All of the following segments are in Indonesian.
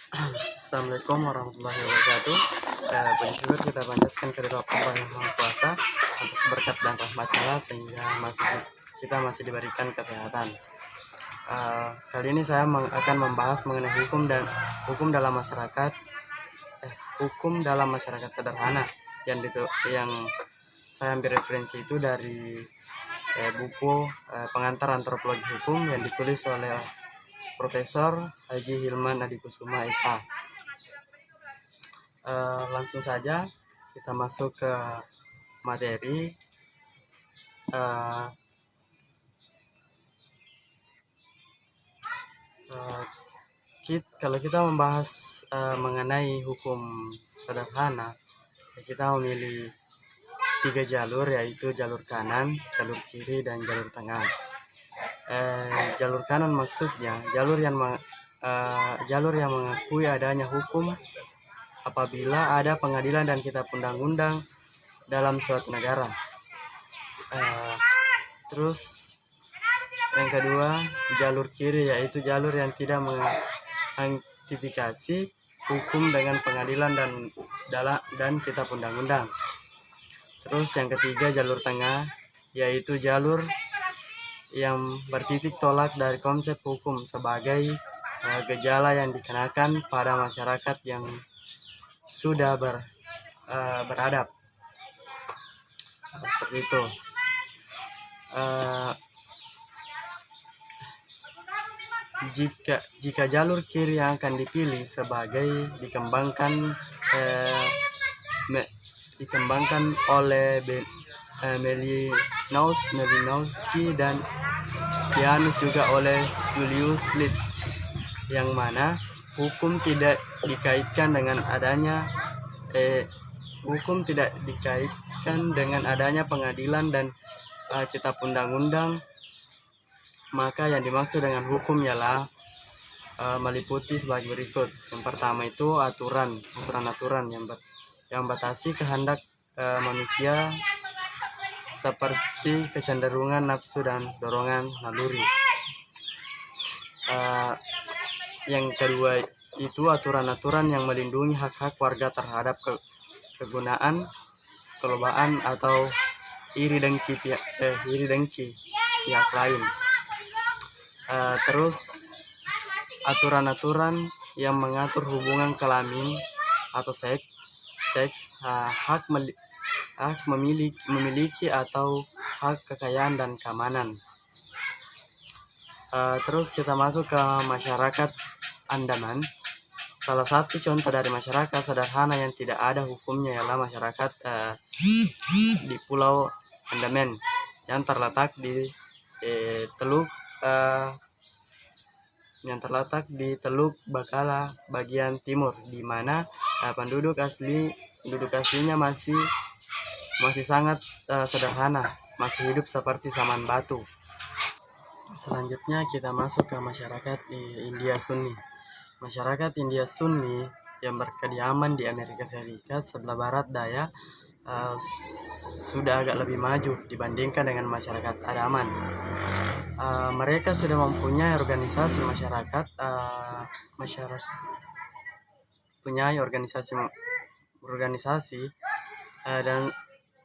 Assalamualaikum warahmatullahi wabarakatuh. Puji syukur kita panjatkan kepada Allah yang Maha Kuasa atas berkat dan rahmatnya sehingga kita masih diberikan kesehatan. Kali ini saya akan membahas mengenai hukum dalam masyarakat sederhana yang saya ambil referensi itu dari buku Pengantar Antropologi Hukum yang ditulis oleh Profesor Haji Hilman Adikusuma SH. Langsung saja kita masuk ke materi. Kalau kita membahas mengenai hukum sederhana, kita memilih 3 jalur, yaitu jalur kanan, jalur kiri, dan jalur tengah. Jalur kanan maksudnya jalur yang mengakui adanya hukum apabila ada pengadilan dan kitab undang-undang dalam suatu negara. Terus yang kedua, jalur kiri, yaitu jalur yang tidak mengidentifikasi hukum dengan pengadilan dan kitab undang-undang. Terus yang ketiga, jalur tengah, yaitu jalur yang bertitik tolak dari konsep hukum sebagai gejala yang dikenakan pada masyarakat yang sudah beradab. Seperti itu. Jika jalur kiri yang akan dipilih sebagai dikembangkan oleh Malinowski dan Piano juga oleh Julius Lips, yang mana hukum tidak dikaitkan dengan adanya pengadilan dan kitab undang-undang. Maka yang dimaksud dengan hukum ialah meliputi sebagai berikut. Yang pertama itu aturan yang batasi kehendak manusia seperti kecenderungan nafsu dan dorongan naluri. Yang kedua itu aturan-aturan yang melindungi hak-hak warga terhadap kegunaan, kelobaan atau iri dengki pihak lain. Terus aturan-aturan yang mengatur hubungan kelamin atau seks, hak memiliki atau hak kekayaan dan keamanan. Terus kita masuk ke masyarakat Andaman. Salah satu contoh dari masyarakat sederhana yang tidak ada hukumnya ialah masyarakat di Pulau Andaman yang terletak di Teluk Bakalah bagian timur, di mana penduduk aslinya masih sangat sederhana, masih hidup seperti zaman batu. Selanjutnya kita masuk ke masyarakat di India Sunni. Masyarakat India Sunni yang berkediaman di Amerika Serikat sebelah barat daya sudah agak lebih maju dibandingkan dengan masyarakat Andaman. Mereka sudah mempunyai organisasi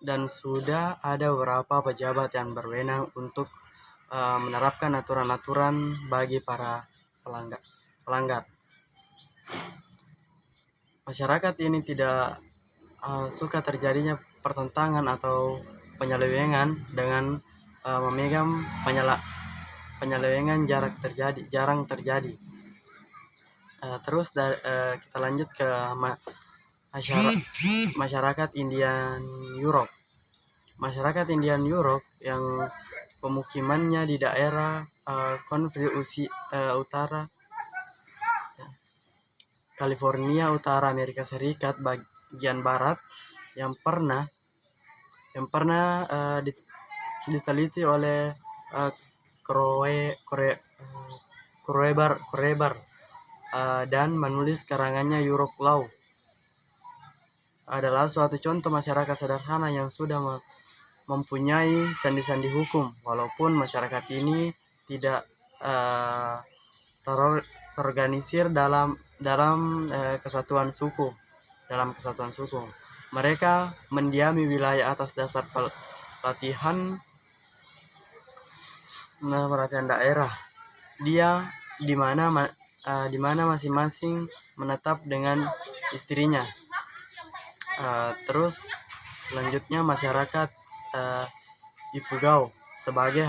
dan sudah ada beberapa pejabat yang berwenang untuk menerapkan aturan-aturan bagi para pelanggar. Masyarakat ini tidak suka terjadinya pertentangan atau penyelewengan dengan memegang penyelewengan jarang terjadi. Terus kita lanjut ke masyarakat Indian Europe. Masyarakat Indian Europe yang pemukimannya di daerah konfederasi utara California Utara Amerika Serikat bagian barat yang pernah diteliti oleh Kroeber dan menulis karangannya Europe Law, adalah suatu contoh masyarakat sederhana yang sudah mempunyai sandi-sandi hukum, walaupun masyarakat ini tidak terorganisir dalam kesatuan suku. Mereka mendiami wilayah atas dasar pelatihan daerah, di mana masing-masing menetap dengan istrinya. Terus selanjutnya masyarakat Ifugao sebagai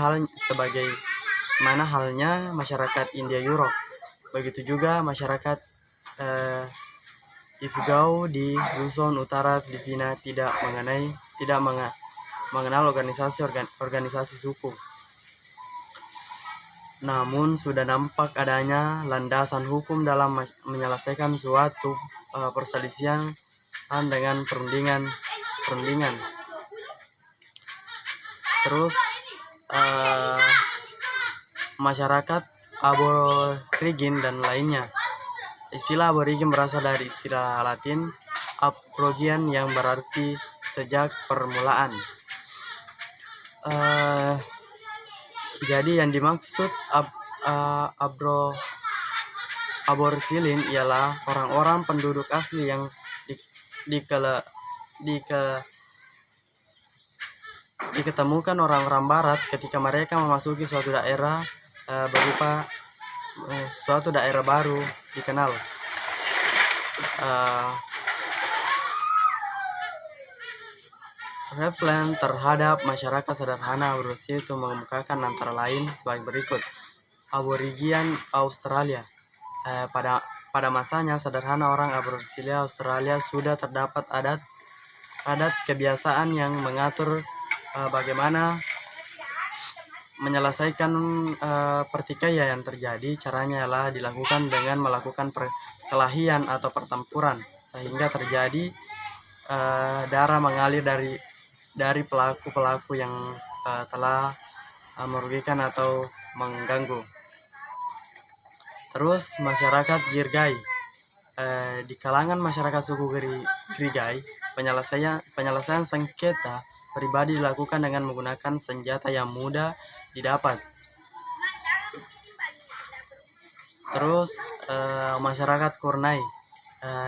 mana halnya masyarakat India Europe. Begitu juga masyarakat Ifugao di Luzon Utara Filipina tidak mengenal organisasi suku. Namun sudah nampak adanya landasan hukum dalam menyelesaikan suatu perselisihan dengan perundingan. Terus masyarakat aborigin dan lainnya. Istilah aborigin berasal dari istilah Latin abrogian yang berarti sejak permulaan. Jadi yang dimaksud aborigin ialah orang-orang penduduk asli yang diketemukan orang-orang barat ketika mereka memasuki suatu daerah berupa suatu daerah baru dikenal. Referensi terhadap masyarakat sederhana berusia itu mengemukakan antara lain sebagai berikut. Aborigin Australia. Pada masanya sederhana orang aborigin Australia sudah terdapat adat kebiasaan yang mengatur bagaimana menyelesaikan pertikaian yang terjadi. Caranya adalah dilakukan dengan melakukan perkelahian atau pertempuran sehingga terjadi darah mengalir dari pelaku-pelaku yang telah merugikan atau mengganggu. Terus masyarakat Girgai. Di kalangan masyarakat suku Girgai, penyelesaian sengketa pribadi dilakukan dengan menggunakan senjata yang mudah didapat. Terus masyarakat Kurnai.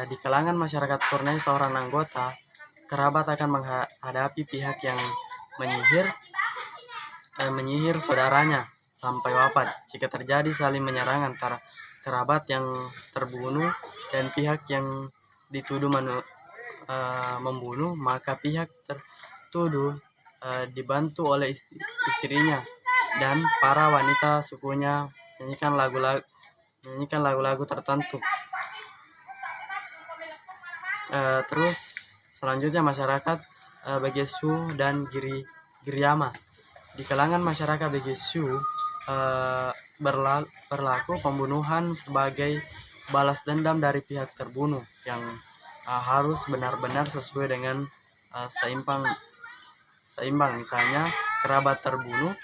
Di kalangan masyarakat Kurnai, seorang anggota kerabat akan menghadapi pihak yang menyihir saudaranya sampai wafat. Jika terjadi saling menyerang antara kerabat yang terbunuh dan pihak yang dituduh membunuh, maka pihak tertuduh dibantu oleh istrinya dan para wanita sukunya menyanyikan lagu-lagu tertentu. Terus selanjutnya masyarakat Begesu dan Giriama. Di kalangan masyarakat Begesu berlaku pembunuhan sebagai balas dendam dari pihak terbunuh yang harus benar-benar sesuai dengan seimbang. Misalnya kerabat terbunuh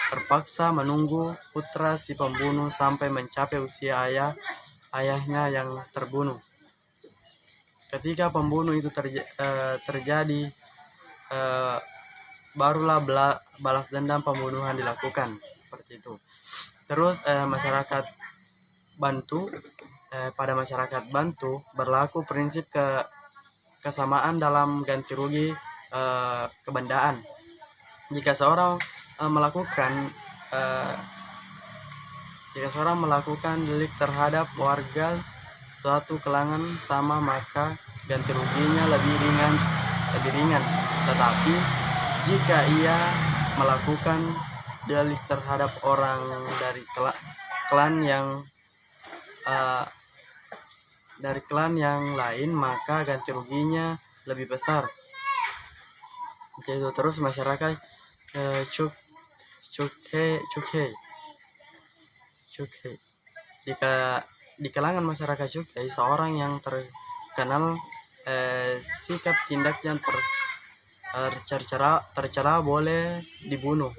terpaksa menunggu putra si pembunuh sampai mencapai usia ayahnya yang terbunuh. Ketika pembunuh itu terjadi, barulah balas dendam pembunuhan dilakukan, seperti itu. Terus masyarakat Bantu. Pada masyarakat Bantu berlaku prinsip kesamaan dalam ganti rugi kebendaan. Jika seorang melakukan delik terhadap warga suatu kalangan sama, maka ganti ruginya lebih ringan. Tetapi jika ia melakukan delik terhadap orang dari klan yang lain, maka ganti ruginya lebih besar. Itu. Terus masyarakat Chukhey. Di kalangan masyarakat Chukhey, seorang yang terkenal sikap tindak yang tercela boleh dibunuh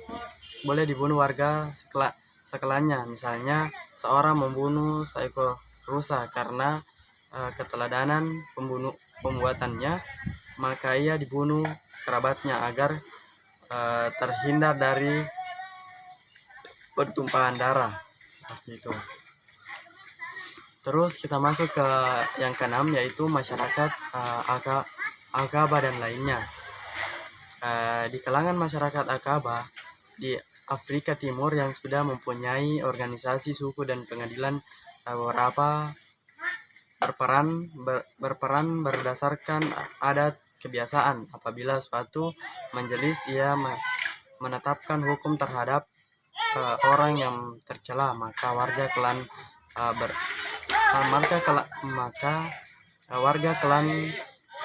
warga sekelanya. Misalnya seorang membunuh seekor rusa karena keteladanan pembuatannya, maka ia dibunuh kerabatnya agar terhindar dari pertumpahan darah, seperti itu. Terus kita masuk ke yang keenam, yaitu masyarakat Akaba dan lainnya. Di kalangan masyarakat Akaba di Afrika Timur yang sudah mempunyai organisasi suku dan pengadilan, beberapa berperan berdasarkan adat kebiasaan. Apabila suatu majelis ia menetapkan hukum terhadap orang yang tercela, maka warga klan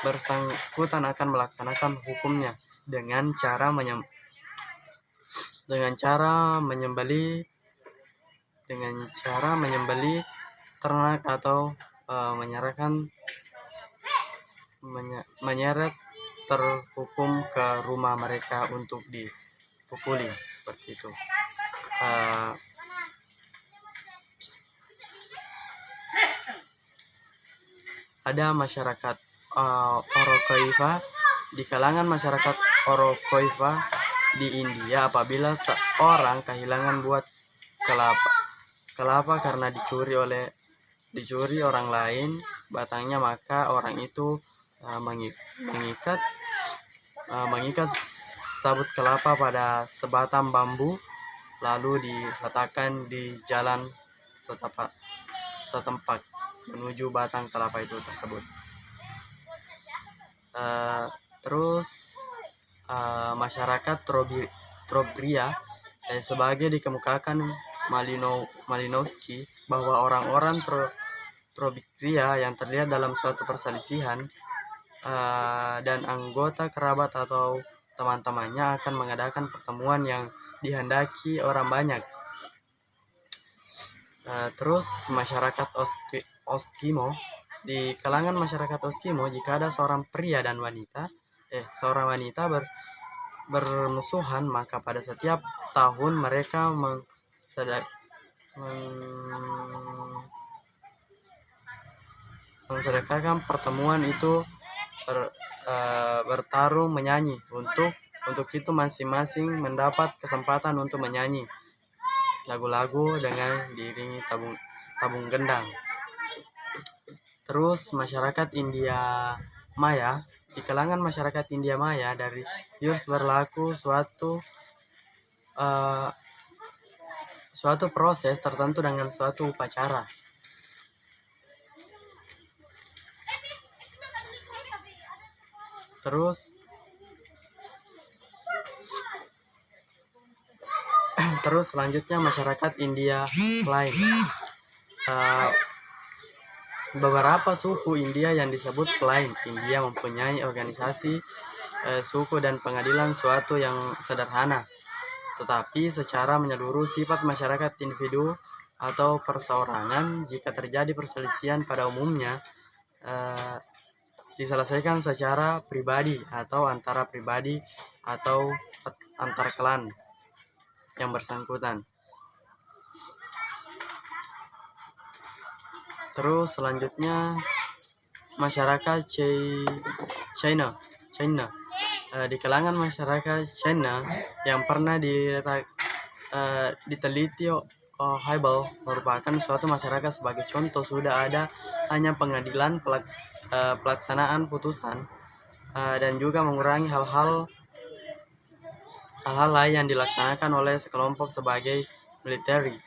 bersangkutan akan melaksanakan hukumnya dengan cara menyembelih ternak atau menyeret terhukum ke rumah mereka untuk dipukuli, seperti itu. Ada masyarakat Orokoiva. Di kalangan masyarakat Orokoiva di India, apabila seorang kehilangan buah kelapa karena dicuri orang lain batangnya, maka orang itu mengikat sabut kelapa pada sebatang bambu, lalu diletakkan di jalan setempat menuju batang kelapa itu tersebut. Terus masyarakat Trobria, sebagai dikemukakan Malinowski bahwa orang-orang Trobria yang terlihat dalam suatu perselisihan dan anggota kerabat atau teman-temannya akan mengadakan pertemuan yang dihendaki orang banyak. Terus masyarakat Oskimo. Di kalangan masyarakat Oskimo, jika ada seorang wanita bermusuhan, maka pada setiap tahun mereka mensedekahkan pertemuan itu, bertarung menyanyi. Untuk itu masing-masing mendapat kesempatan untuk menyanyi lagu-lagu dengan diiringi tabung gendang. Terus masyarakat India Maya. Di kalangan masyarakat India Maya, dari Yurs berlaku suatu proses tertentu dengan suatu upacara. Terus selanjutnya masyarakat India lain. Beberapa suku India yang disebut Plain India mempunyai organisasi suku dan pengadilan suatu yang sederhana, tetapi secara menyeluruh sifat masyarakat individu atau perseorangan. Jika terjadi perselisihan, pada umumnya diselesaikan secara pribadi atau antara pribadi atau antar klan yang bersangkutan. Terus selanjutnya masyarakat China. Di kalangan masyarakat China yang pernah diteliti Heibel merupakan suatu masyarakat. Sebagai contoh, sudah ada hanya pengadilan pelaksanaan putusan dan juga mengurangi hal-hal lain yang dilaksanakan oleh sekelompok sebagai military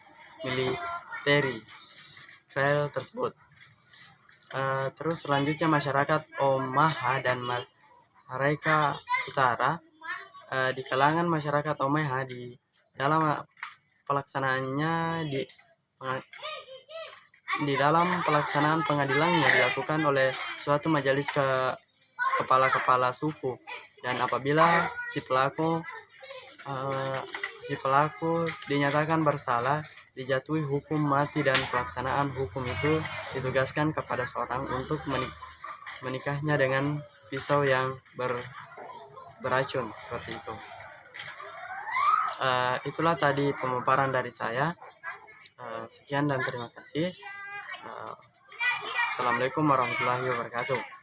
tersebut. Terus selanjutnya masyarakat Omaha dan Maraika Utara. Di kalangan masyarakat Omaha, di dalam pelaksanaan pengadilannya dilakukan oleh suatu majelis kepala suku, dan apabila si pelaku dinyatakan bersalah, dijatuhi hukum mati, dan pelaksanaan hukum itu ditugaskan kepada seorang untuk menikahnya dengan pisau yang beracun, seperti itu. Itulah tadi pemaparan dari saya. Sekian dan terima kasih. Assalamualaikum warahmatullahi wabarakatuh.